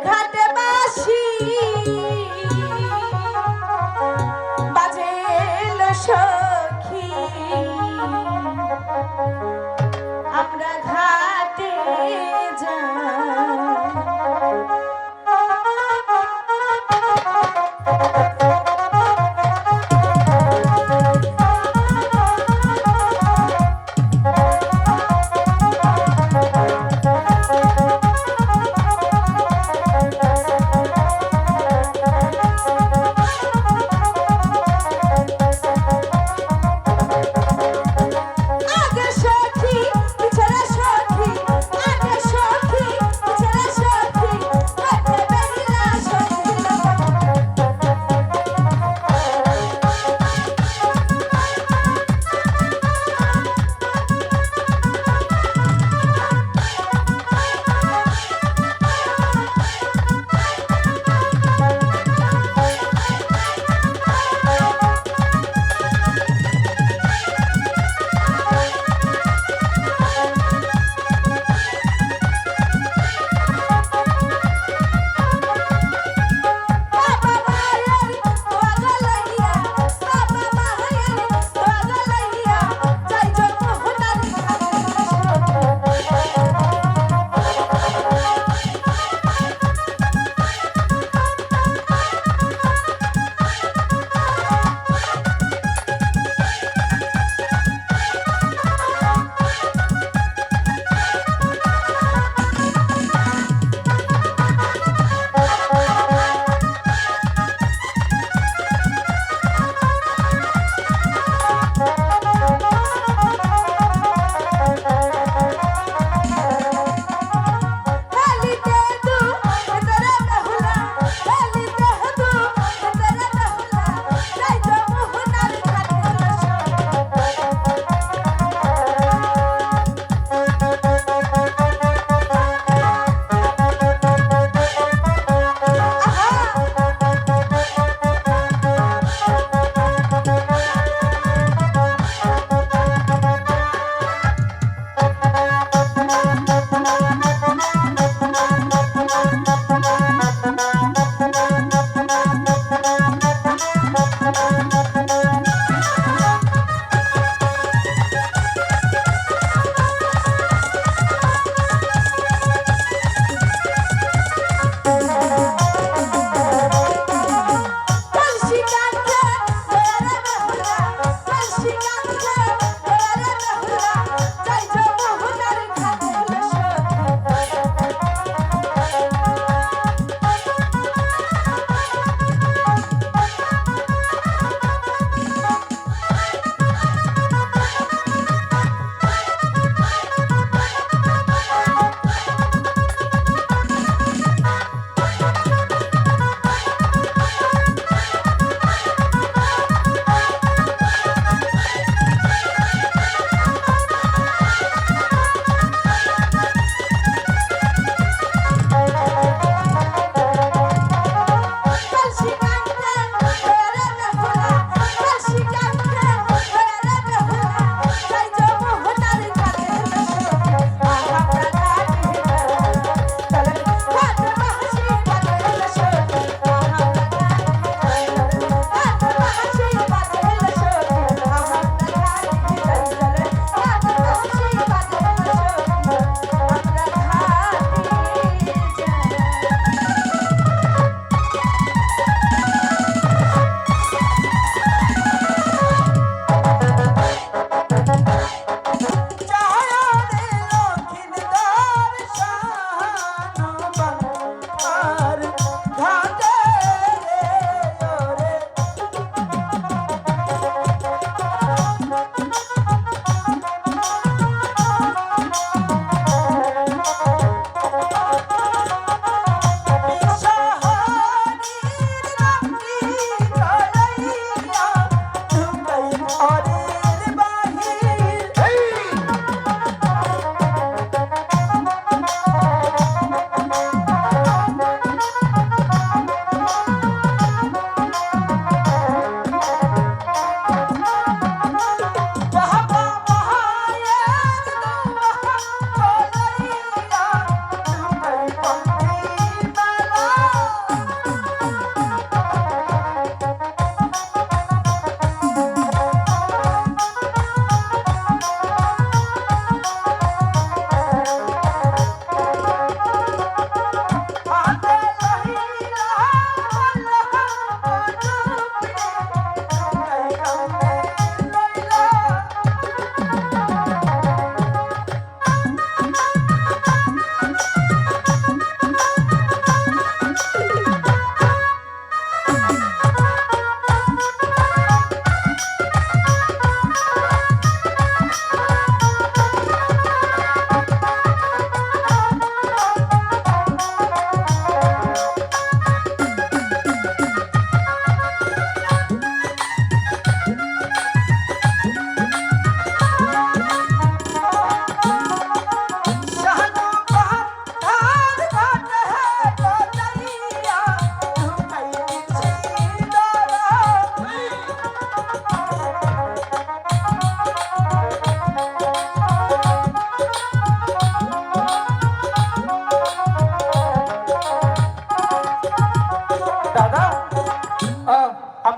ঘাটে বাঁশি বাজেল সখী আমরা ঘাটে যাই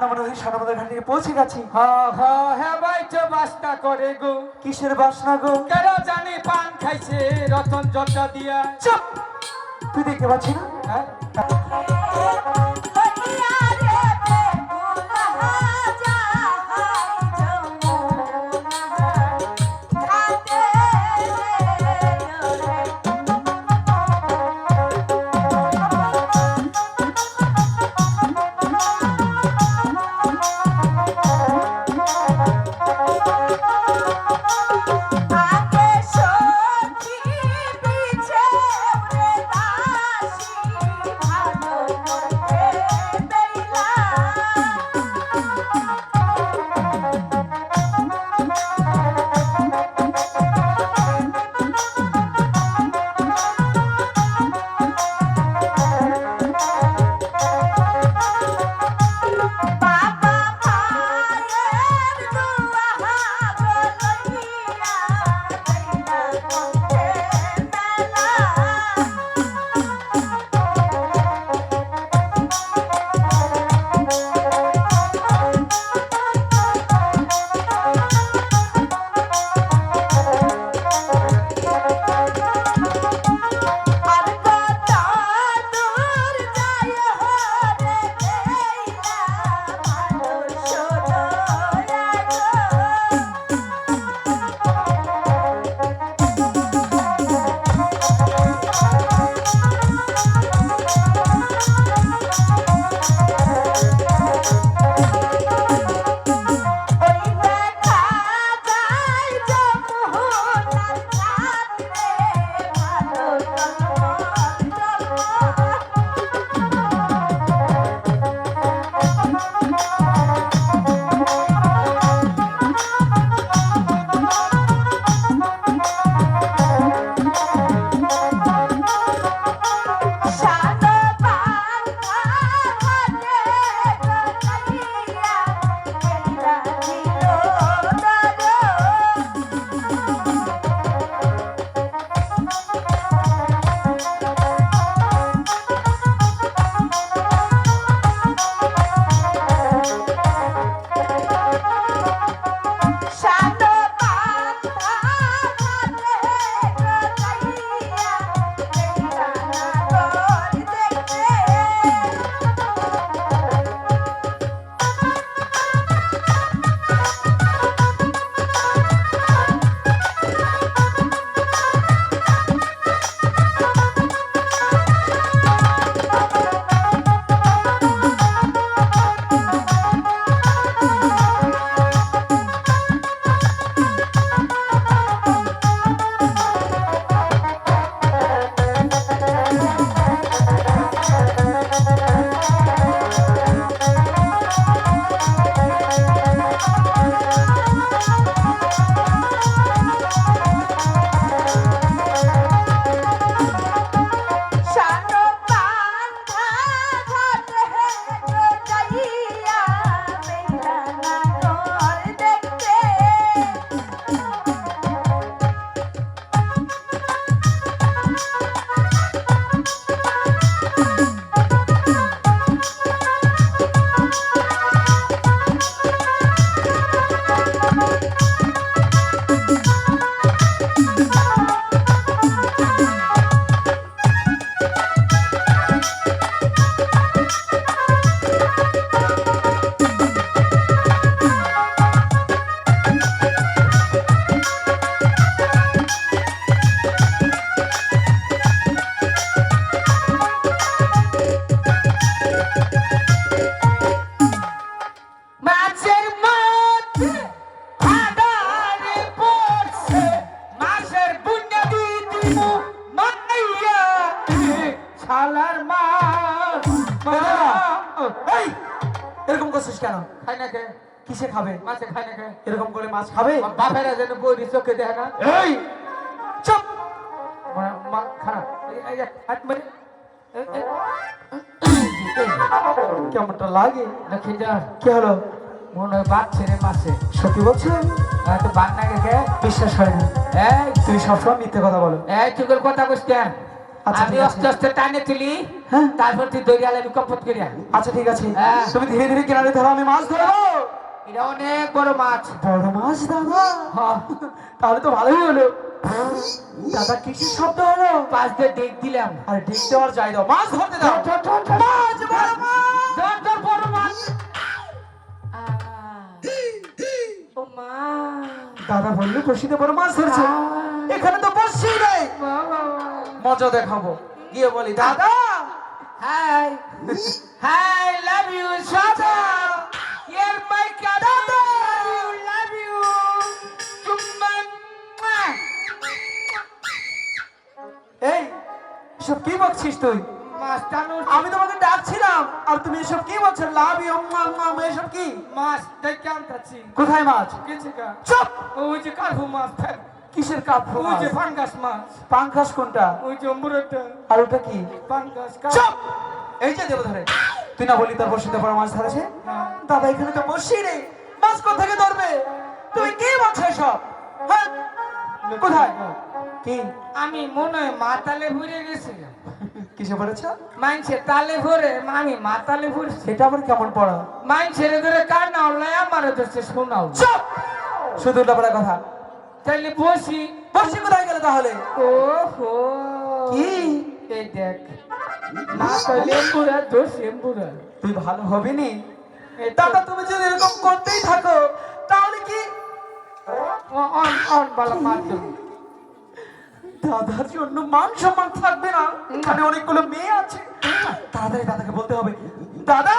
আমরা মনে হয় সোনামুদ্রা ঘাট থেকে পৌঁছে গেছি। হ্যাঁ ভাই তো বাসনা করে গো। কিসের বাসনা গো? কেন জানি পান খাইছে রতন জর্দা দিয়া। চুপ, তুই দেখতে পাচ্ছি না? হ্যাঁ এই এরকম করছিস কেন? খাই না কে? কিসে খাবে? মাছে খাই না কে? এরকম করে মাছ খাবে? বাপেরা যেন বই চোখে দেখে না। এই চুপ, মা খারাপ এই যে হাত মারি কেমনটা লাগে? দেখি যা কি হলো? মনে হয় বাদ ছেড়ে মাছে। সত্যি বলছেন? তো বাদ না কে? বিশ্বাস হয় না। এই তুই সবসময় মিথ্যে কথা বলো। এই চুকের কথা কইস কেন? আচ্ছা, আমি ঠিক আছে। আস্তে আস্তে টানে তুলি হ্যাঁ। তারপর তুই দরিয়ালে বিকম্পত করিয়া আচ্ছা ঠিক আছে হ্যাঁ। তুমি ধীরে ধীরে কিনারে ধরো আমি মাছ ধরবো। এটা অনেক বড় মাছ। বড় মাছ দাদা? হ্যাঁ, তাহলে তো ভালোই হলো। দাদা কিসের শব্দ হলো? পাঁচ দিয়ে ডেক দিলাম। আরে ডিম দেওয়ার যাই দাও, মাছ ধরতে দাও। ধর, ধর, ধর। মাছ, বড় মাছ। ধর, ধর, বড় মাছ। ও মা দাদা বললো বসিতে বড় মাছ ধরেছে, এখানে তো বসছি নেই। মজা দেখাবো, গিয়ে বলি দাদা হাই হাই লাভ ইউ সাদা ইয়ার মাই কাদা লাভ ইউ চুম্বন। এই সব কি বলছিস তুই? মাছ টানো। আমি তোমাকে ডাকছিলাম আর তুমি এসব কি বলছো? লাভ ইউ এসব কি? মাছ দেখে আনতাছি। কোথায় মাছ? গেছে কা চুপ! ওই যে কার্পু মাছ, কিসের কাপড়? ওই যে ফাঙ্গাস মাছ, পাঙ্কাস কোনটা? ওই যে অমৃতটা আর ওটা কি? ফাঙ্গাস। চুপ! এই যে দেব ধরে তুই না বলি তোর বসিতে বড় মাছ ধরেছে? দাদা এখানে তো বসছি নেই, মাছ কোথা থেকে ধরবে? তুমি কি বলছো এসব? হ্যাঁ কোথায়? কি আমি মনে হয় মাতালে ভরে গেছি। কিসে পড়েছ? মাইনছে তালে ভরে আমি মাতালে ভরে। সেটা আবার কেমন পড়া? মাইন ছেড়ে ধরে কার না হলে আমার ধরছে শোনাও। চুপ! শুধু উল্টাপাল্টা কথা। তাইলে বসি। বসি কোথায় গেলে তাহলে? ওহো কি? এই দেখ মাছ লেম্বুরা দোষ এম্বুরা। তুই ভালো হবি নি দাদা, তুমি যদি এরকম করতেই থাকো তাহলে কি অন অন বালা মাছ দেবো। দাদার জন্য মান সম্মান থাকবে না? এখানে অনেকগুলো মেয়ে আছে, তাড়াতাড়ি দাদাকে বলতে হবে দাদা,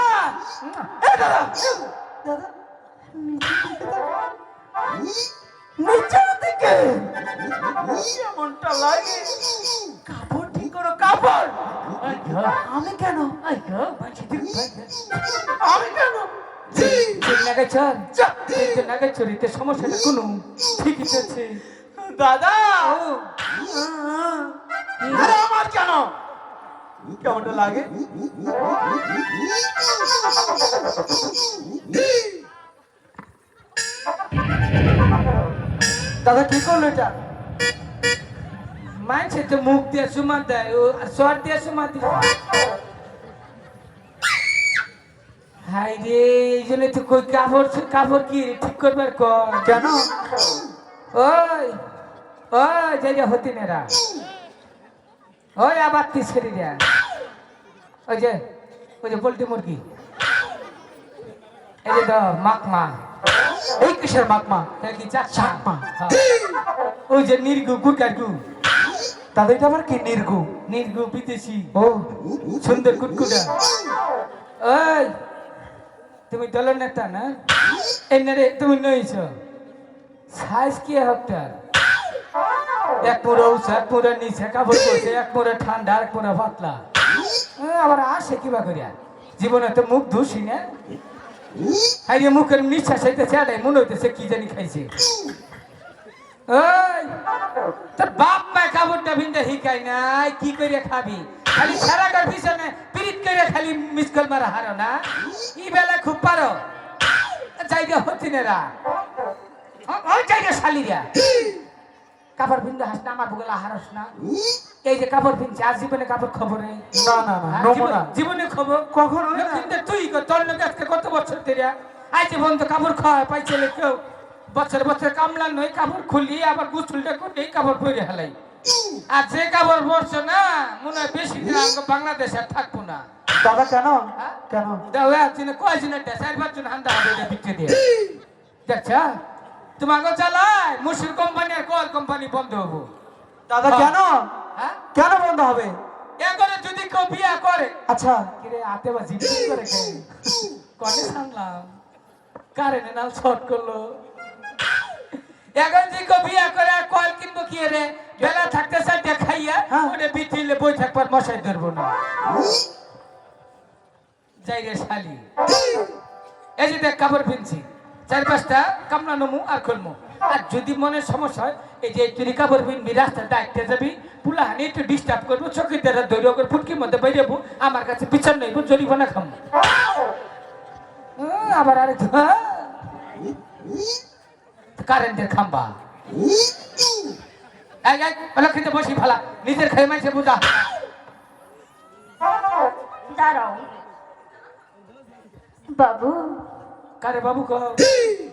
এ দাদা, দাদা নিচের দিকে কেমনটা লাগে? কাপড় ঠিক করো, কাপড়। আমি কেন? আমি কেন? চরিতে সমস্যাটা কোনো ঠিকই আছে। দাদা আরে আমার কেন? কেমনটা লাগে? দাদা কি করলো এটা? মানছে তো মুখ দিয়ে সুমা দেয়, ও সর দিয়ে সুমা দিয়ে। হাই রে, এই জন্য তো কই কাপড় কাপড় কি ঠিক করবার কর। কেন? ওই ওই যাই হতি নেরা, ওই আবার তিসরি রে, ওই যে পোল্ট্রি মুরগি, এই যে তো মাকমা। এই কিসের মাকমা? কি চাকমা? চাকমা। ওই যে নির্গু গুরকার গু। দাদা এটা আবার কি নির্গু? নির্গু বিদেশি ও সুন্দর কুটকুটা। ওই তুমি দলের নেতা না? এই রে তুমি নইছ সাইজ কি হকটা? এক পুরো উঁচা, এক পুরো নিচে কাপড় পরছে, এক পুরো ঠান্ডা, এক পুরো পাতলা। আবার আসে কিবা করিয়া জীবনে তো মুখ ধুসি না। হাইরে মুখের নিঃশ্বাস হইতেছে, আরে মনে হইতেছে কি জানি খাইছে। ওই তোর বাপ মা কাপড়টা ভিন্দে হিকাই নাই, কি করে খাবি? খালি সারাগার পিছনে পিরিত করে খালি মিসকল মারা হারো না? ই বেলা খুব পারো জায়গা হতি নেরা, ওই জায়গা শালিরা কাপড় ভিন্দে হাস না, আমার বুগলা হারস না। এই যে কাপড় ভিনছে আর জীবনে কাপড় খবর নেই। না না না, নমুনা জীবনে খবর কখনো না। কিন্তু তুই তোর লোকে আজকে কত বছর ধরে আজ বন্ধ কাপড় খাওয়া পাইছে কেউ? বছর বছর কামলা নই, কাপড় খুলি আবার গুছুলটা করে কাপড় পরে হেলাই। আর যে কাপড় পরছো না মনে হয় বেশি দিন আমাকে বাংলাদেশে আর থাকবো না। দাদা কেন? হ্যাঁ? কেন? দাও একদিন কয়জনের চার পাঁচজন হান্দা হবে এটা বিক্রি দিয়ে দেখছা? তোমাকে চালায় মুসুর কোম্পানি আর কল কোম্পানি বন্ধ হবো। দাদা কেন? হ্যাঁ কেন বন্ধ হবে? এবারে যদি কেউ বিয়া করে, আচ্ছা কিরে আতে বা জিজ্ঞেস করে কে কনে সামলাম কারেন্ট নাল শর্ট করলো। এখন যে কেউ বিয়া করে আর কল কিনবো কি রে? বেলা থাকতে চাইতে খাইয়া হ্যাঁ। ওটা বিটিলে বই থাকবার মশাই ধরবো না। যাই রে শালি, এই যে দেখ কাপড় কিনছি, চার পাঁচটা কামলা নমু আর খুলমু। আর যদি মনে সমস্যা হয় এই যে তুই কাপড় কিনবি, রাস্তা ডাকতে যাবি, পুলাহানি একটু ডিস্টার্ব করবো, চোখের দ্বারা দৈর করে ফুটকির মধ্যে বেরিয়েবো, আমার কাছে বিচার নেই, জরিমানা খামো। আবার আরে কারেন্টের খাম্বা এই লক্ষ্মীতে বসি ফেলা নিজের খেয়ে মাইছে বুঝা দাঁড়াও বাবু, কারে বাবু কো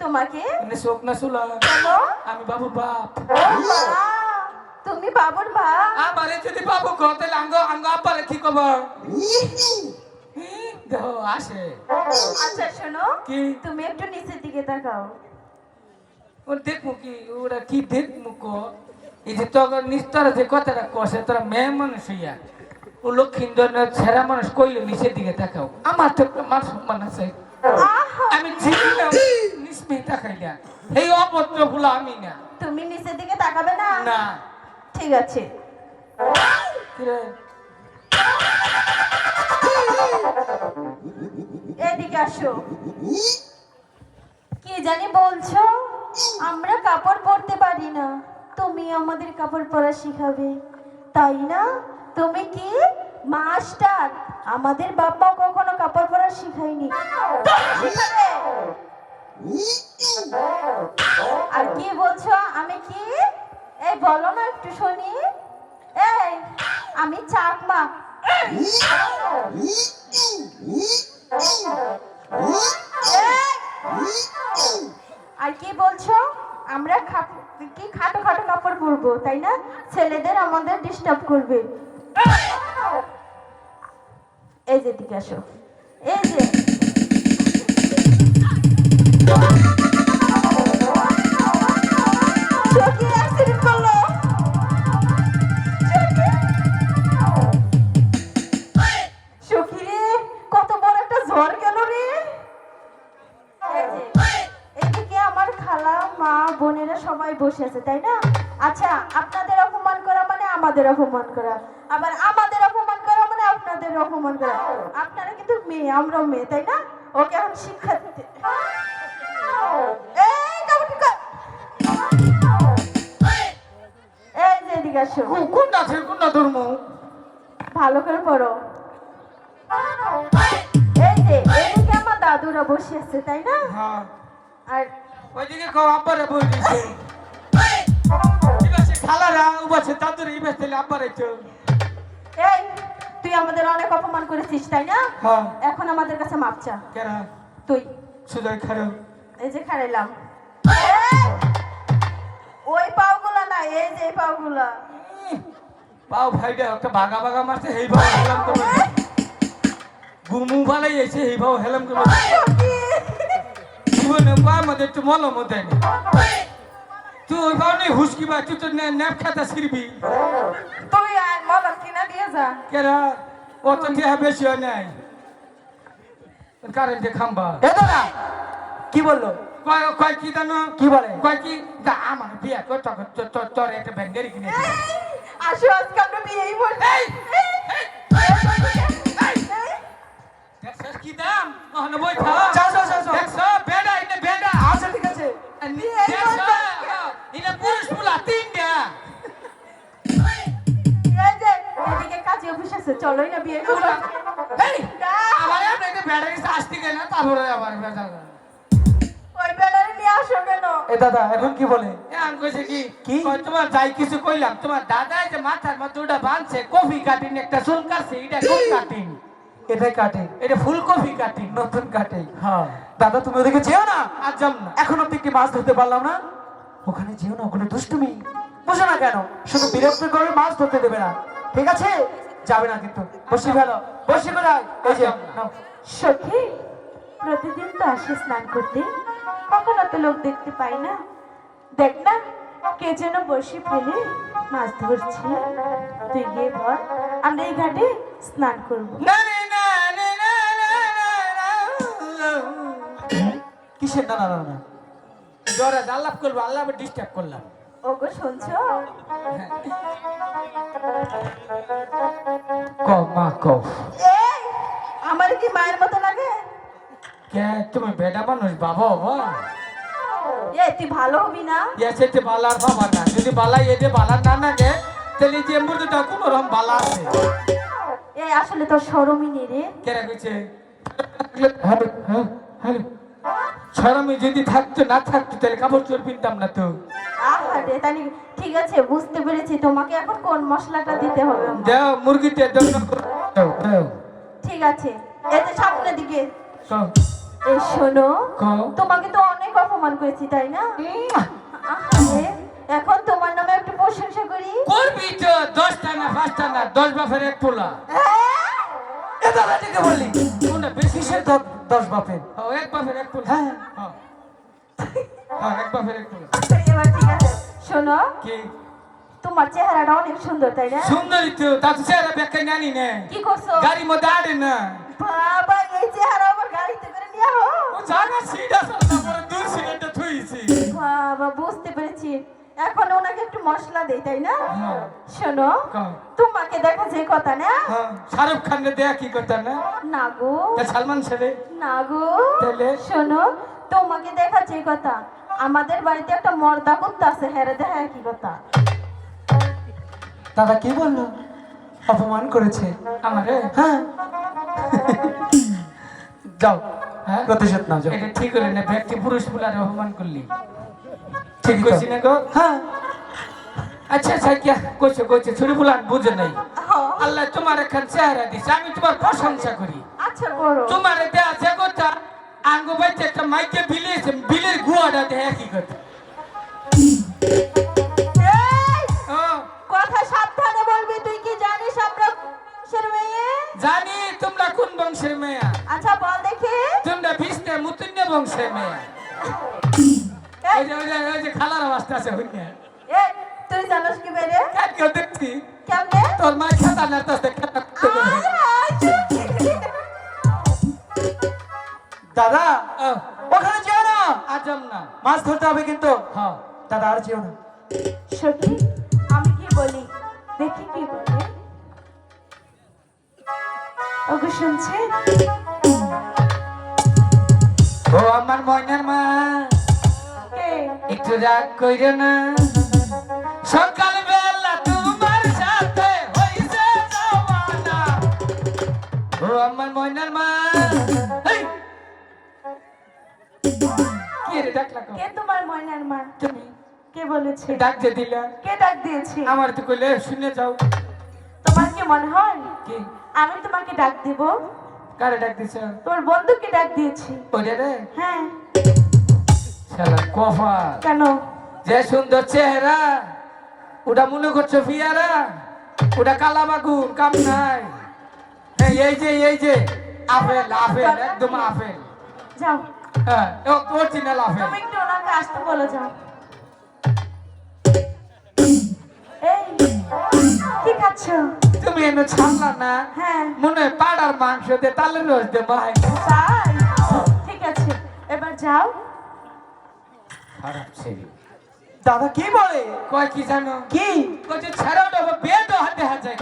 তোমাকে এনে শোক না শুলা কেন? আমি বাবুর বাপ ও মা, তুমি বাবুর ভাই? আমারে যদি বাবু কো তাহলে আঙ্গ আব্বারে কি কব দেখো আসে আচ্ছা শোনো, কি? তুমি একটু নিচের দিকে তাকাও। ওর দেখবো কি ওরা কি দেখবো কো এই যে তখন নিস্তরা যে কথাটা কষে তোরা মেয়ে মানুষ হইয়া ও লক্ষ্মীন্দর ছেড়া মানুষ কইলো নিচের দিকে তাকাও আমার তো একটা মান সম্মান আছে আহা, আমি জীবনেও নিষ্মেই তাকাইলা এই অপত্র ভুলা আমি না তুমি নিচের দিকে তাকাবে না? না ঠিক আছে। কিরে এদিকে আসো। কি জানি বলছো, আমরা কাপড় পরতে পারি না, তুমি আমাদের কাপড় পরা শিখাবে, তাই না? তুমি কি মাস্টার? আমাদের বাবা কখনো কাপড় পরা শিখায়নি, তুমি শিখাবে। আর কি বলছো? আমি কি? এই বলো না একটু শুনি। এই আমি চাকমা। আর কি বলছো? আমরা কি খাটো খাটো কাপড় পরবো, তাই না? ছেলেদের আমাদের ডিস্টার্ব করবে। এই যে দিকে আসো, এই যে চোখে অ্যাক্সিডেন্ট করলো। সখী রে, কত বড় একটা ঝড় গেল রে। এই যে, এদিকে আমার খালা মা বোনেরা সবাই বসে আছে, তাই না? আচ্ছা, আপনাদের অপমান করা মানে আমাদের অপমান করা, আবার আমাদের অপমান করা মানে আপনাদের অপমান করা। আপনারা কিন্তু মেয়ে, আমরাও মেয়ে, তাই না? ওকে এখন শিক্ষা দিতে। এই কাবুটি কর। এই যে এদিকে আসো, কোনটা ধর্ম ভালো করে পড়ো। এই যে এদিকে আমার দাদুরা বসে আছে, তাই না? হ্যাঁ আর ওইদিকে কও আব্বারে বই দিছে ইবাসে খালারা উবাসে দাদুরে ইবাসে আব্বারে চল এই, তুই আমাদের অনেক অপমান করেছিস, তাই না? হ্যাঁ এখন আমাদের কাছে মাপ চা। কেরা তুই সুজয় খারো এই যে খাড়াইলাম, ওই পাওগুলা না, এই যে এই পাওগুলা। পাও ভাইটা একটা বাগা বাগা মারছে হেই ভাও হেলাম তো গুমু ভালাই এসে হেই ভাও হেলাম তো জীবনে পায় মধ্যে একটু মলম দেয় তুই ওই ভাও নেই হুসকি বা তুই তো ন্যাপ খাতা ছিড়বি তুই আর মদন কিনা দিয়ে যা। কেরা অত টিয়া বেশি হয় নাই কারেন্টে খাম্বা এ দাদা কি বললো? কয় কয় কি জানো কি বলে? কয় কি দা আমার বিয়া কর তোর একটা ব্যান্ডারি কিনে দিবি। আসো, আজকে আমরা বিয়েই বলছি। দেখছস কি দাম ওখানে বই খা যাও, যাও, যাও, যাও। দেখছ বেডা ইনে বেডা আচ্ছা ঠিক আছে। দেখছ ইনে পুরুষ পুলা তিনটা এই যে এদিকে কাজী অফিস আছে, চলোই না বিয়ে করবো। এই আমার একটা বেডা গেছে আসতে গেল তারপরে আবার বেডা ওই ব্যানারে নিয়ে আসো কেন? এ দাদা এখন কি বলে? আমি কইছে কি কি? কয় তোমার যাই কিছু কইলাম তোমার দাদাই যে মাথার মধ্যে ওটা বাঁধছে কফি কাটিং একটা চুল কাটছে এটা কোন কাটিং এটাই কাটে, এটা ফুলকপি কাটিং নতুন কাটে। হ্যাঁ দাদা তুমি ওদিকে যেও না, আর যাম না এখন অব্দি একটি মাছ ধরতে পারলাম না। ওখানে যেও না, ওখানে দুষ্টুমি। বুঝো না কেন? শুধু বিরক্ত করে মাছ ধরতে দেবে না, ঠিক আছে? যাবে না কিন্তু। বসি ফেলো, বসি বেড়াই। এই যে নাও। সখী, প্রতিদিন তো আসে স্নান করতে, কখনো তো লোক দেখতে পাই না। দেখ না, কে যেন বসে ফেলে মাছ ধরছে। তুই গিয়ে বল, আমরা এই ঘাটে স্নান করবো। না না না না না না কিসের না না না না? জোরে আল্লাহ করবো আল্লাহ ডিস্টার্ব করলাম ওগো শুনছো? ক মা কও এই, আমার কি মায়ের মতো লাগে? কে তুমি বেটা মানুষ বাবা বাবা এই তুই ভালো হবি না? এসেতে বালার বাবা না যদি বালাই এতে বালার না নাগে তাহলে যে মুর্দটা কোন রকম বালা আছে এই আসলে তোর শরমই নেই রে। কেরা কইছে হ্যালো হ্যালো হ্যালো শরমে যদি থাকতো না থাকতো তাহলে কাপড় চোর পিনতাম না তো। আহারে তাহলে ঠিক আছে, বুঝতে পেরেছি। তোমাকে এখন কোন মশলাটা দিতে হবে আমার? দাও মুরগিতে দাও। ঠিক আছে, এই তো সামনের দিকে। কও, এই শোনো, কও। তোমাকে তো অনেক অপমান করেছি তাই না? আহারে, এখন তোমার নামে একটু প্রশংসা করি। করবি তো 10টা না 5টা না 10 বাপের এক পোলা। এ দাদা থেকে বললি কোনটা বেশি? কিসের 10 বাপের? ও এক বাপের এক পোলা। হ্যাঁ। হ্যাঁ। হ্যাঁ, এক বাপের এক পোলা। এবার ঠিক আছে, শোনো, কি তোমার চেহারাটা অনেক সুন্দর তাই না? সুন্দরী তো, তা তো চেহারা ব্যাখ্যা জানি না। কি করছো? গাড়ির মধ্যে আড়ে না। বাবা, এই চেহারা আমার গাড়িতে করে নিয়ে আহো। ও জায়গা সিট আছে না, পরে দূর সিটটা থুইছি। বাবা, বুঝতে পেরেছি। এখন ওনাকে একটু মশলা দেই তাই না? হ্যাঁ। শোনো, কও। তোমাকে দেখা যে কথা না? হ্যাঁ, শাহরুখ খানের দেয়া কি করতা না? না গো, তা সালমান ছেলে না গো। তাহলে? শোনো, তোমাকে দেখা যে কথা, আমাদের বাড়িতে একটা মর্দা কুত্তা আছে, হেরে দেখা কি কথা? দাদা কি বললো? অপমান করেছে আমারে? হ্যাঁ। যাও, হ্যাঁ? প্রতিশোধ নাও যাও। এটা ঠিক হলো না, ব্যক্তি পুরুষ বলার অপমান করলি। ঠিক ঠিক কইছি না গো? হ্যাঁ। আচ্ছা আচ্ছা, কি কইছে ছুরি বুলান বুঝে নাই। হ্যাঁ। আল্লাহ তোমার এখন চেহারা দিছে, আমি তোমার প্রশংসা করি। আচ্ছা করো। তোমার দেয়া যে কথা, আঙ্গু বাইতে একটা মাইকে বিলেছে, বিলের গুয়াটা দেয়া কি কথা? এই, ও কথা সাবধানে বলবি। তুই কি জানিস আমরা কিসের মেয়ে? জানি তোমরা কোন বংশের মেয়া। আচ্ছা বল দেখি। তোমরা বিষ্ণু মুতুন্য বংশের মেয়া। এই, ওই যে খালার অবস্থা আছে হইনে। এই, তুই জানিস কি বেরে? কেউ দেখছি কেমনে? তোর মায়ের খাতা নাড়তাছে খাতা। আয়, আয়, চুপ। দাদা ও, ওখানে যেও না, আজম না। মাছ ধরতে হবে কিন্তু। হ্যাঁ, দাদা আর যেও না। সখী, আমি কি বলি দেখি কি বলে। ওগো শুনছেন? ও আমার ময়নার মা, কে? একটু রাগ কইরো না। সকাল বেলা তোমার সাথে হইছে জমানা। ও আমার ময়নার মা, এই! কি রে ডাকলা কো? কে তোমার ময়নার মা? তুমি কে বলেছে? ডাক যে দিলা, কে ডাক দিয়েছে? আমার তো কইলে শুনে যাও। তোমার কি মনে হয় কি আমি তোমাকে ডাক দিব? কারে ডাক দিছ? তোমার বন্ধুকে ডাক দিয়েছি। ওরে রে হ্যাঁ। শালা কফা, কেন? যে সুন্দর চেহারা, ওটা মনে করছো ফিয়ারা, ওটা কালা বাগুন, কাম নাই। এই যে আপেল আপেল, একদম আপেল। যাও, হ্যাঁ, অরিজিনাল আপেল। তুমি একটু ওনাকে আসতে বলে যাও। এই, কি খাচ্ছ? তুমি এনে ছাড়লা না? হ্যাঁ। মনে হয় পাড়ার মাংস দিয়ে তালের রস দিয়ে মাই। তাই? ঠিক আছে, এবার যাও। খারাপ ছেলে। দাদা কি বলে? কয় কি জানো? কি? কই যে ছাড়াও দেবো বেদ হাতে হাতে।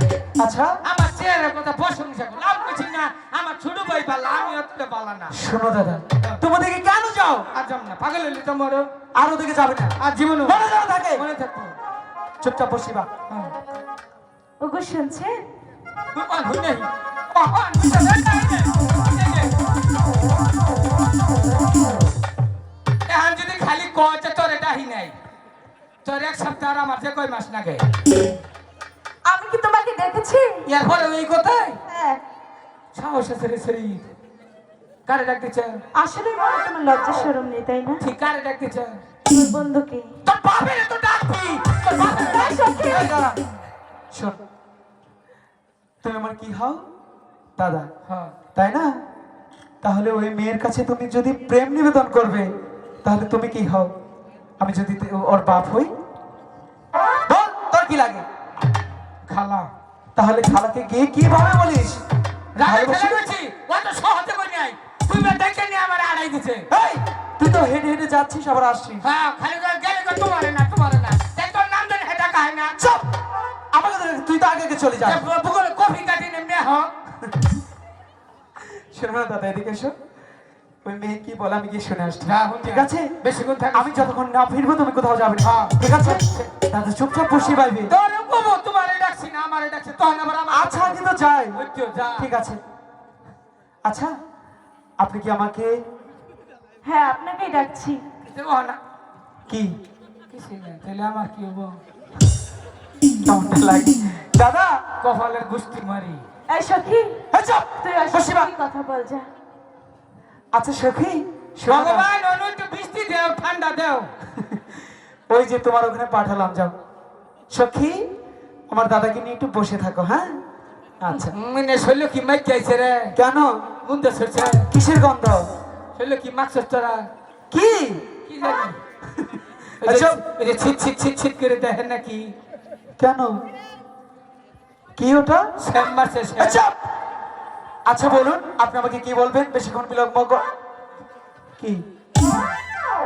আচ্ছা আমার চেহারা কথা প্রশংসা করো। আমি বলছি না, আমার ছোট ভাই পালা, আমি অতটা পালা না। শোনো দাদা, তোমার দিকে কেন যাও? আর যাম না, পাগল হইলি তো মরো। আর ওদিকে যাবে না, আর জীবন মনে যাও থাকে। মনে থাকবো। চুপচাপ বসিবা। হ্যাঁ। ওগো শুনছেন? ভগবান হই নাই। ভগবান বুঝা যায় না এই যে। এখন যদি খালি কয় যে তোর এটা হি নাই, তোর এক সপ্তাহ আর আমার যে কয় মাস নাগে। আমি কি তোমাকে দেখেছি? এরপরে এই কথাই হ্যাঁ। সাহস আছে রে শরীর। কারে ডাক দিচ্ছে? আসলে মনে হয় তোমার লজ্জা শরম নেই তাই না? ঠিক কারে ডাক দিচ্ছে? তোমার বন্ধুকে। তোর বাপের তো ডাকবি। তোর বাপের এই সখী, এই দাদা, শোন, তুমি আমার কি হও? দাদা, হ্যাঁ। তাই না? তাহলে ওই মেয়ের কাছে তুমি যদি প্রেম নিবেদন করবে, তাহলে তুমি কি হও? আমি যদি ওর বাপ হই, বল তোর কি লাগে? খালা। তাহলে খালাকে গিয়ে কিভাবে বলিস? রাগে ভালোবাসি? খেলে গেছি। ও তো সহজে কই নাই। তুই না দেখে নিয়ে আমার আড়াই দিছে। এই, তুই তো হেঁটে হেঁটে যাচ্ছিস আবার আসছিস। হ্যাঁ, খালি গেলে তোমারে না, তোমারে না। তাই তোর নাম ধরে হেটা কাহে না। চুপ! আমাকে তুই তো আগে আগে চলে যা। পুকুরে কফি কাটি নেমনে হ। শোনো না দাদা, এদিকে এসো। ওই মেয়ে কি বলে আমি গিয়ে শুনে আসছি। হ্যাঁ, ঠিক আছে? বেশিক্ষণ থাক। আমি যতক্ষণ না ফিরবো তুমি কোথাও যাবে না। হ্যাঁ। ঠিক আছে? দাদা চুপচাপ বসে পাইবি। তোর কবো তোমারে ডাকছি না, আমারে ডাকছে। তখন আবার আমার আচ্ছা কিন্তু যাই। ওইতো যা। ঠিক আছে। আচ্ছা, আপনি কি আমাকে হ্যাঁ আপনাকেই ডাকছি। ও না কি কিছু না, তাহলে আমার কি হবো? কেমনটা লাগে দাদা? কপালের গুষ্টি মারি। এই সখী এই চুপ! তুই বসিবা। আসলে কথা বল যা। আচ্ছা সখী শোনো না। ভগবান অন্য একটু বৃষ্টি দেও, ঠান্ডা দেও। ওই যে তোমার ওখানে পাঠালাম, যাও। সখী আমার দাদাকে নিয়ে একটু বসে থাকো, হ্যাঁ? আচ্ছা। মানে শৈল কি মাইক যাইছে রে? কেন? গুন্দ সরছে। কিসের গন্ধ? শৈল কি মাছ তোরা? কি? কি জানি? আচ্ছা। ওই যে ছিট ছিট ছিট ছিট করে দেখেন নাকি? কেন? কি ওটা? শ্যাম মারছে শ্যাম। আচ্ছা আচ্ছা বলুন, আপনি আমাকে কি বলবেন? বেশিক্ষণ বিলম্ব কি?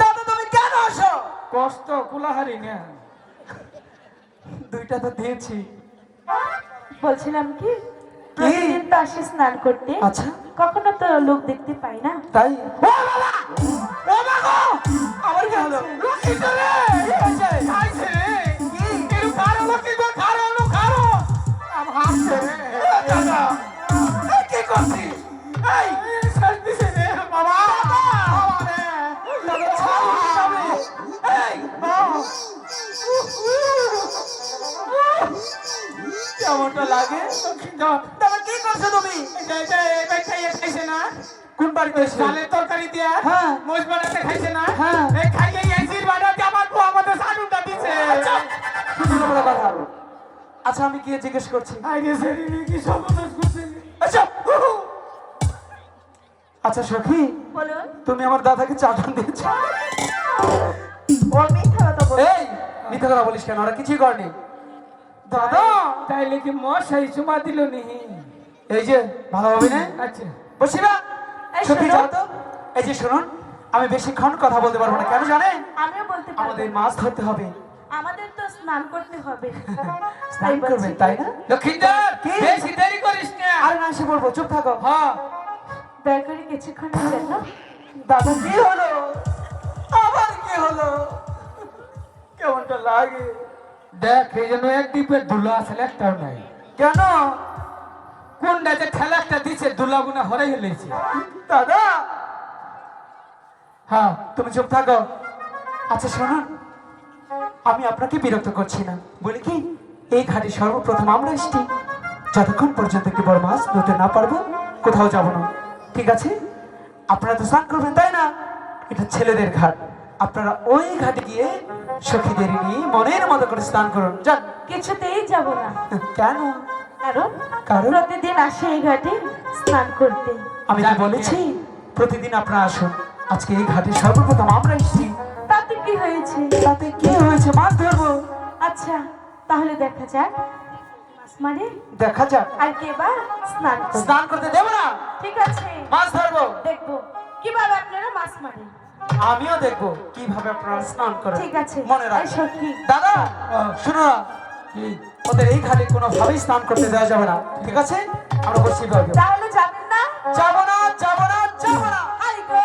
দাদা তুমি কেন আসো? কষ্ট কুলাহারি না। দুইটা তো দিয়েছি। বলছিলাম কি প্রতিদিন তো আসি স্নান করতে, আচ্ছা কখনো তো লোক দেখতে পাই না। তাই? ও বাবা! ও মা গো! আমার কি হলো? লক্ষ্মী চলে! কি হয়েছে? আইছে রে। কি? এরু খারো লক্ষ্মী গো, খারো নো খারো। আমার হাসছে রে। দাদা! এই কি করছিস? এই! শ্বাস দিছে রে বাবা। বাবা রে! দাদা ছাড় যাবে! এই! কেমনটা লাগে? দাদা কি করছো তুমি? খাইছে না? কোন বাড়িতে এসে? চালের তরকারি দিয়া হ্যাঁ। মোজ বানাতে খাইছে না? হ্যাঁ। এই খাইয়ে এসির বানাতে আমার বউ আমাদের সানুটা দিছে। শুনো বড় কথা। আচ্ছা আমি গিয়ে জিজ্ঞেস করছি। আইরে শরীরে কি সর্বনাশ করছে? আচ্ছা আচ্ছা সখী, বলুন। তুমি আমার দাদাকে চাটন দিয়েছো। ও মিথ্যা কথা বল। এই মিথ্যা কথা বলিস কেন? ওরা কিছুই করেনি। দাদা তাইলে কি মশাই চুমা দিল নি? এই যে ভালোভাবে না আচ্ছা বসিবা। এই সখী শোনো। যাও তো। এই যে শুনুন, আমি বেশিক্ষণ কথা বলতে পারবো না, কেন জানেন? আমিও বলতে পারবো। আমাদের মাছ ধরতে হবে। আমাদের তো স্নান করতে হবে। স্নান করবেন তাই না? লক্ষিন্দর কি? বেশি দেরি করিস না। আরে না এসে পড়বো, চুপ থাকো। হ্যাঁ দয়া করে কিছুক্ষণের জন্য। দাদা কি হলো? আবার কি হলো? কেমনটা লাগে? দেখ এই জন্য এক ডিপের দুলা আসলে একটাও নাই। কেন? কোনটা যে ঠেলাকটা দিছে দুলা গুনা হরে গেলেছে। দাদা হ্যাঁ তুমি চুপ থাকো। আচ্ছা শুনুন, আমি আপনাকে বিরক্ত করছি না। বলি কি, এই ঘাটে সর্বপ্রথম আমরা এসেছি। যতক্ষণ পর্যন্ত একটি বড় মাছ ধরতে না পারবো কোথাও যাব না, ঠিক আছে? আপনারা তো স্নান করবেন তাই না? এটা ছেলেদের ঘাট। আপনারা ওই ঘাটে গিয়ে সখীদের নিয়ে মনের মতো করে স্নান করুন, যান। কিছুতেই যাব না। কেন? কারণ কারণ? প্রতিদিন আসি এই ঘাটে স্নান করতে। আমি কি বলেছি প্রতিদিন আপনারা আসুন? আজকে এই ঘাটে সর্বপ্রথম আমরা এসেছি। তাতে কি হয়েছে? তাতে কি হয়েছে? মাছ ধরবো। আচ্ছা তাহলে দেখা যাক। মাছ মারে দেখা যাক। আর কে বা স্নান করে। স্নান করতে দেবো না, ঠিক আছে মাছ ধরবো। দেখবো কিভাবে আপনারা মাছ মারেন। আমিও দেখবো কিভাবে আপনারা স্নান করেন। ঠিক আছে। মনে এই রাখবেন। সখী দাদা শুনো না, কি? ওদের এই ঘাটে কোনোভাবেই স্নান করতে দেওয়া যাবে না, ঠিক আছে? আমরা বসে পারবো। তাহলে যাবেন না? যাবো না, যাবো না, যাবো না। আই গো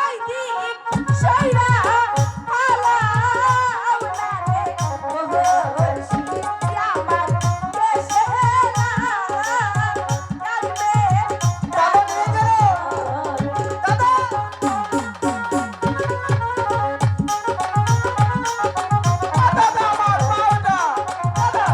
ওই দিক সইরা পালাও না রে ওহর্ষি আমার দেশে না কালবে দাদা নিয়ে গেল। দাদা দাদা আমার পাওটা। দাদা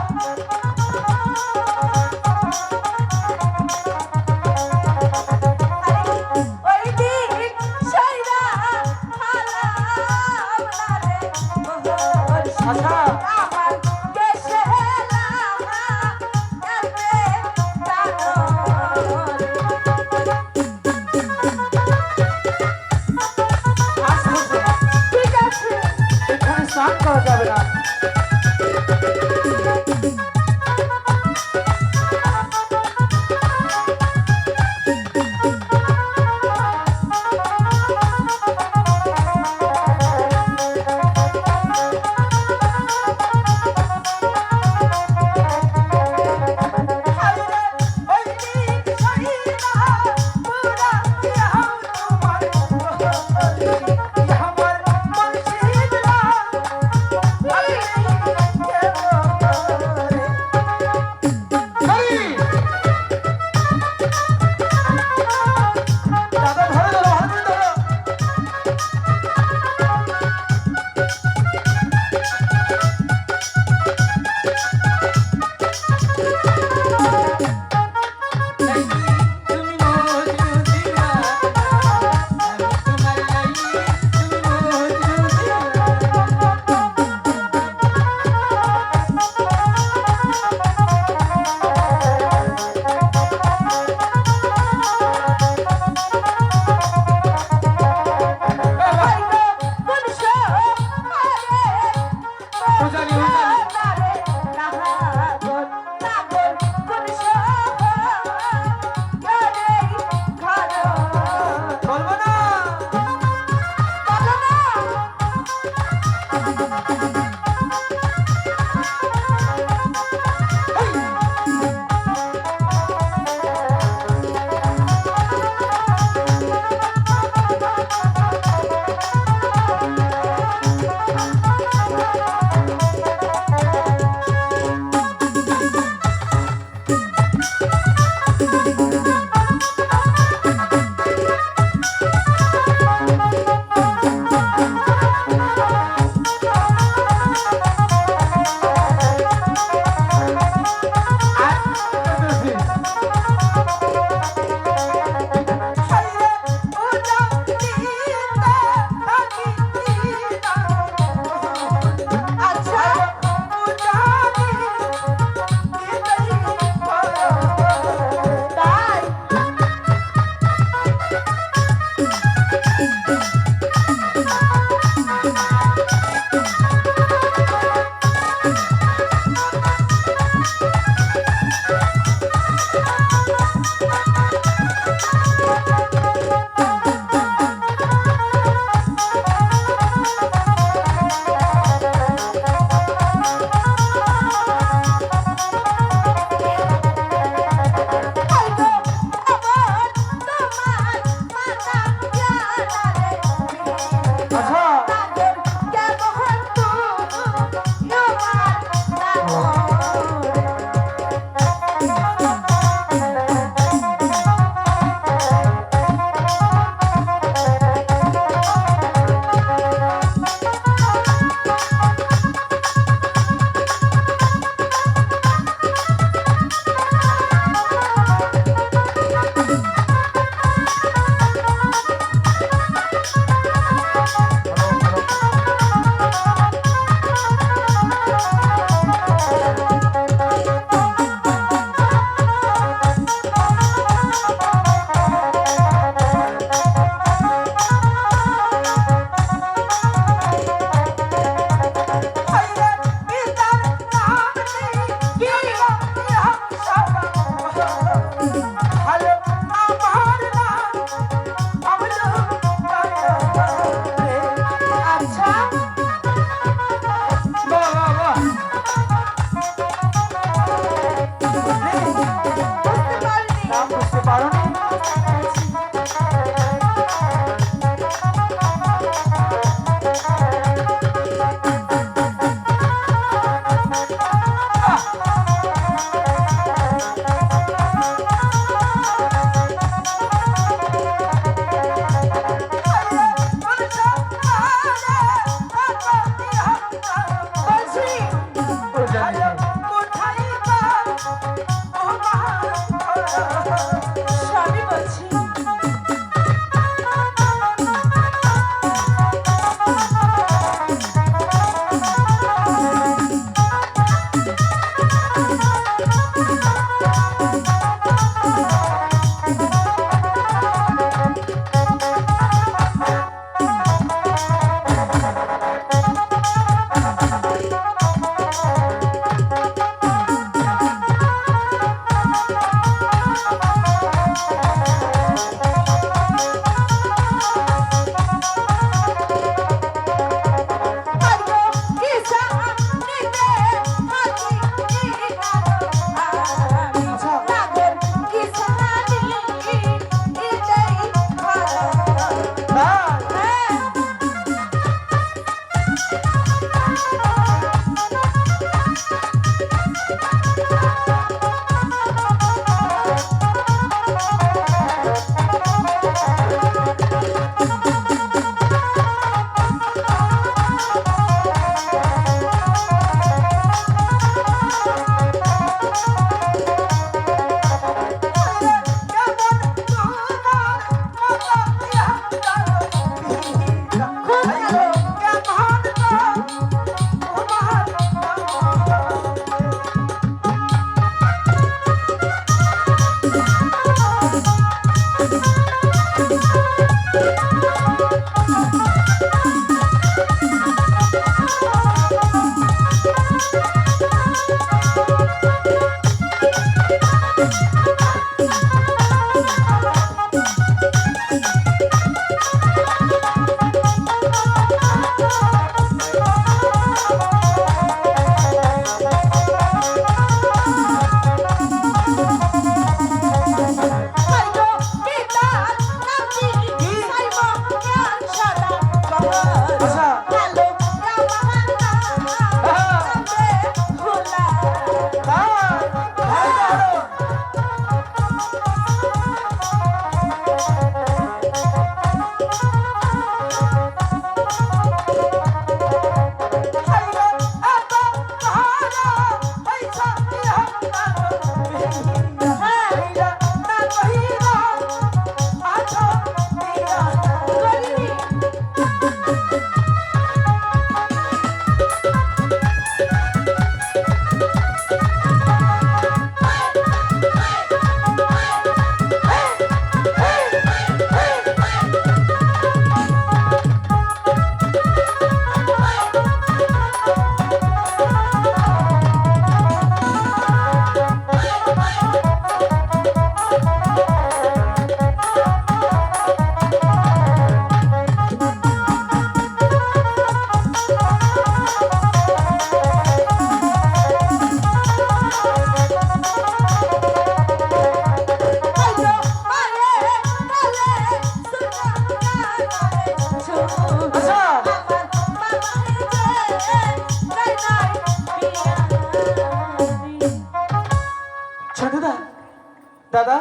দাদা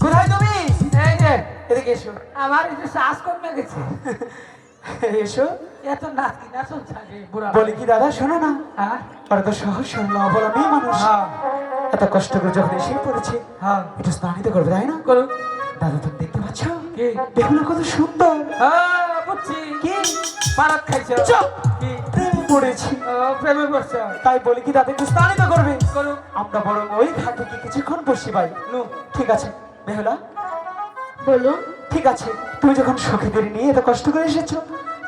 কোথায় তুমি? এই যে এদিকে এসো। আমার একটু শ্বাস কমে গেছে। এসো। এত নাচ কি নাচ থাকে বুড়া। বলি কি দাদা শোনো না, হ্যাঁ ওরা তো সহজ সরল অবলা মেয়ে মানুষ, হ্যাঁ এত কষ্ট করে যখন এসে পড়েছে হ্যাঁ একটু স্নানিত করবে তাই না? করো দাদা তুমি দেখতে পাচ্ছ কি? দেখো না কত সুন্দর। হ্যাঁ বুঝছি কি পারাত খাইছো? চুপ! কি প্রেমে পড়েছি, প্রেমে করছো? তাই বলি কি দাদা একটু স্নানিত করবে। করো আমরা বরং ওই ঘাটে কি কিছুক্ষণ বসি ভাই। নু ঠিক আছে বেহুলা, বলুন। ঠিক আছে তুমি যখন সখীদের নিয়ে এত কষ্ট করে এসেছো,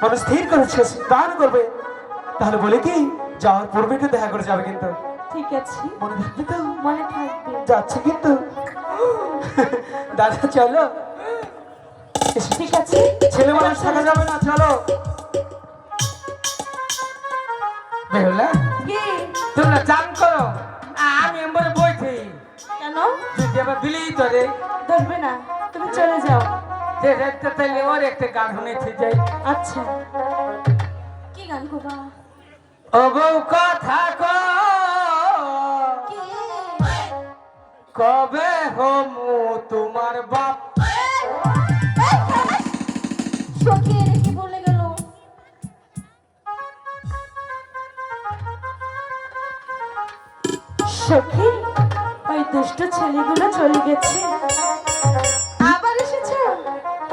মনে স্থির করেছো দান করবে, তাহলে বলে কি যাওয়ার পূর্বে একটু দেখা করে যাবে কিন্তু। ঠিক আছে, মনে থাকবে তো? মনে থাকবে। যাচ্ছে কিন্তু দাদা চলো। ঠিক আছে, ছেলে মানুষ থাকা যাবে না, চলো। বেহুলা কি? তোমরা জান করো, আমি এমন বইছি কেন যদি আবার বিলেই ধরে ধরবে না? তুমি চলে যাও। যে একটা তাইলে ওর একটা গান শুনেছি যাই। আচ্ছা, কি গান করবা? ও বউ কথা কি? কবে হমু তোমার বাপ? সখী এটা কি বলে গেল? সখী, ওই দুষ্ট ছেলেগুলো চলে গেছে, আবার এসেছে।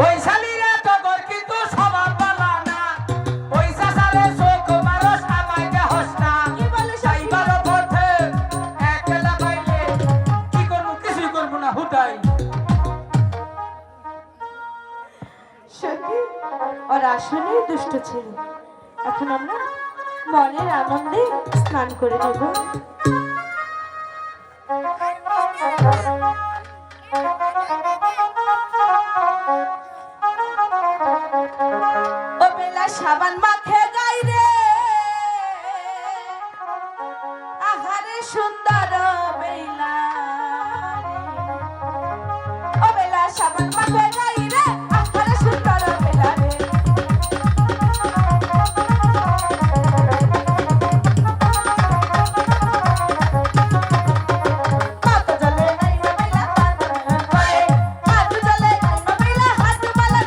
ওই শালিরা তো গর কিন্তু সবার বালা না, ওই শাসারে শোক মারস আমায় দেহস না। কি বলে সখী? সাইবারও পথে একলা পাইলে কি করবো, কিছুই করবো না হুদাই। সখী, ওর আসলে দুষ্ট ছেলে। এখন আমরা মনের আনন্দে স্নান করে নেব। ও বেলা সাবান মাখে গাই রে, আহারে সুন্দর বেলা রে। ও বেলা সাবান মাখে গাই রে, আহারে সুন্দর বেলা রে। হাত জলে নাই বেলা হাত করে, হাত জলে নাই বেলা হাত মালা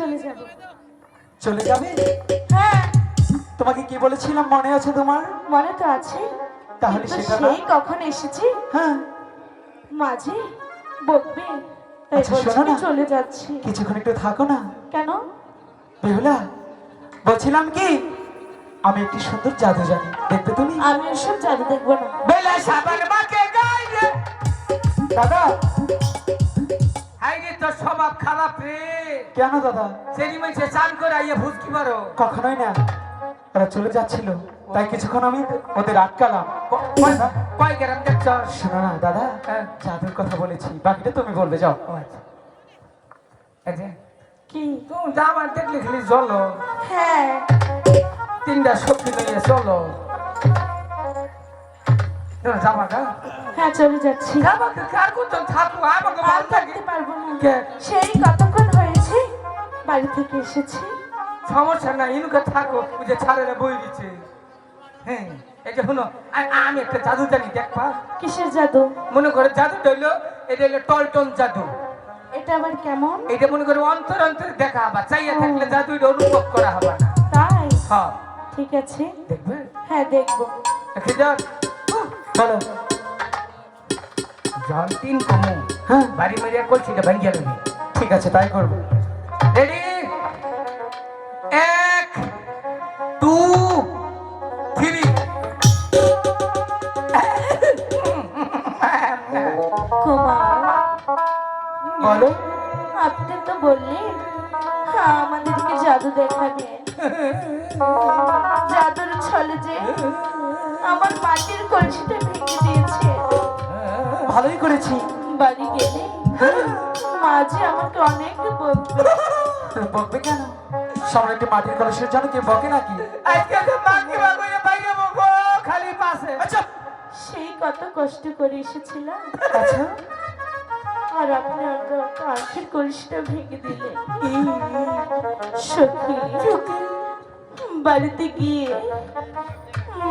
চলে যাব। চলে যাবে? হ্যাঁ, তোমাকে কি বলেছিলাম মনে আছে তোমার? মনে তো আছে। তাহলে কিন্তু সেটা না? সেই কখন এসেছি, হ্যাঁ, মাঝে বকবে, তাই আচ্ছা, বলছি শোনো আমি না। চলে যাচ্ছি। কিছুক্ষণ একটু থাকো না। কেন? বেহুলা, বলছিলাম কি আমি একটি সুন্দর জাদু জানি, দেখবে তুমি? আমি এসব জাদু দেখবো না। বেলা সাবান মাকে গাই রে। দাদা, হাই রে, তোর স্বভাব খারাপ রে। কেন দাদা? সেরি মাইছে চান করে আইয়া ভুজকি মারো। কখনোই না, ওরা চলে যাচ্ছিল তাই কিছুক্ষণ আমি ওদের আটকালাম। কয় গ্রাম দেখছ? শোনো না দাদা, হ্যাঁ। জাদুর কথা বলেছি, বাকিটা তুমি বলবে, যাও। ও আচ্ছা। এই যে, কি? তুমি জামা দেখলে খালি চলো। হ্যাঁ, তিনটা সবজি নিয়ে চলো। জামা গা? হ্যাঁ চলে যাচ্ছি। জামাকে কার কোথাও থাকো, আমাকে আর ভালো থাকে। থাকতে পারবো না। কে? সেই কতক্ষণ হয়েছে বাড়ি থেকে এসেছি। সমস্যা নাই, ইনুকে থাকো, ওই যে ছাড়েরা বই দিচ্ছে। হ্যাঁ, এই যে শুনো, আমি একটা জাদু জানি, দেখবা? কিসের জাদু? মনে করে জাদু হইলো, এটা হলো টলটন জাদু। এটা আবার কেমন? এটা মনে করে অন্তর অন্তর দেখা হবা, চাইয়া থাকলে জাদু এটা অনুভব করা হবা না। তাই? হ্যাঁ, ঠিক আছে, দেখবে? হ্যাঁ দেখবো। দেখে যান। বলো। জন তিন কমু, হ্যাঁ, বাড়ি মেরিয়া করছি এটা ভাই গেল। ঠিক আছে, তাই করবো। রেডি, 1 2 3। কুমার, বলো। আপনি তো বললেন হ্যাঁ আমাদেরকে জাদু দেখাবে। জাদুর ছলে যে আমার মাটির কলসিটা ভেঙে দিয়েছে। ভালোই করেছি। বাড়ি গেলে মা যে আমাকে অনেক বকবে। বকবে কেন? সামনে একটি মাটির কলসের জন্য কি বকে নাকি? আজকে তো মাকে বাগিয়ে বাইরে বকো খালি পাশে। আচ্ছা, সেই কত কষ্ট করে এসেছিলাম, আচ্ছা, আর আপনি আমার আখের কলসিটা ভেঙে দিলেন। সখী, বাড়িতে গিয়ে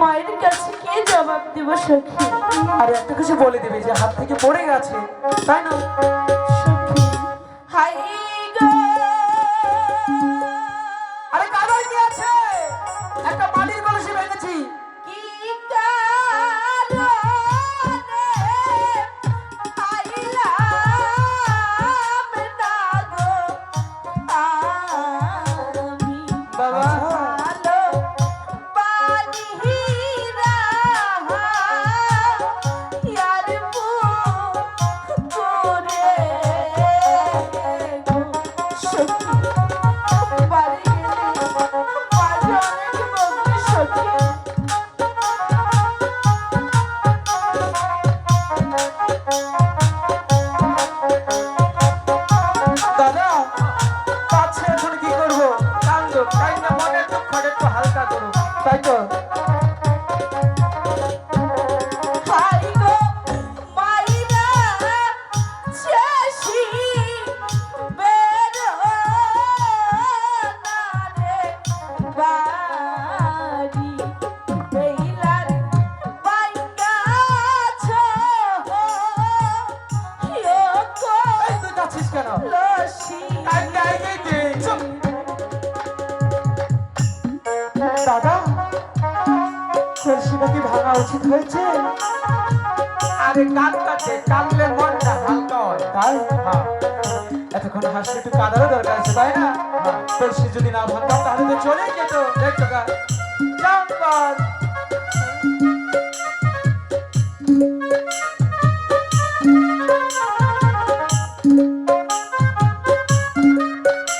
মায়ের কাছে কে জবাব দেব সখী? আর একটা কিছু বলে দিবে যে হাত থেকে পড়ে গেছে, তাই না? সখী, হাই গো, আরে কাদার কি আছে? একটা মাটির কলসি ভেঙেছি। কি কারণে আইলাম না গো আমি? বাবা, ভালো বানিরা ইয়ার পুকুরে গো। সখী, বাড়ি গেলে মাঝে অনেক বকবে সখী। দাদা, পাচ্ছে এখন কি করবো? কান্দো, তাই না মনের দুঃখটা একটু হালকা করো। তাই তো। হাই গো মাইরা শেষি বেরো না রে বাড়ি বেইলার বাইকাছ ইয়ো কো এই তুই যাচ্ছিস কেন? লসি। চুপ। দাদা, কলসিটা কি ভাঙা উচিত হয়েছে? আরে কাঁদতে কাঁদলে মনটা হালকা হয়। তাই? হ্যাঁ, এতক্ষণ হাসলে একটু কাদারও দরকার আছে, তাই না? কলসি যদি না ভাঙতাম তাহলে তো চলে যেত। দেখছো গা? জাম্পার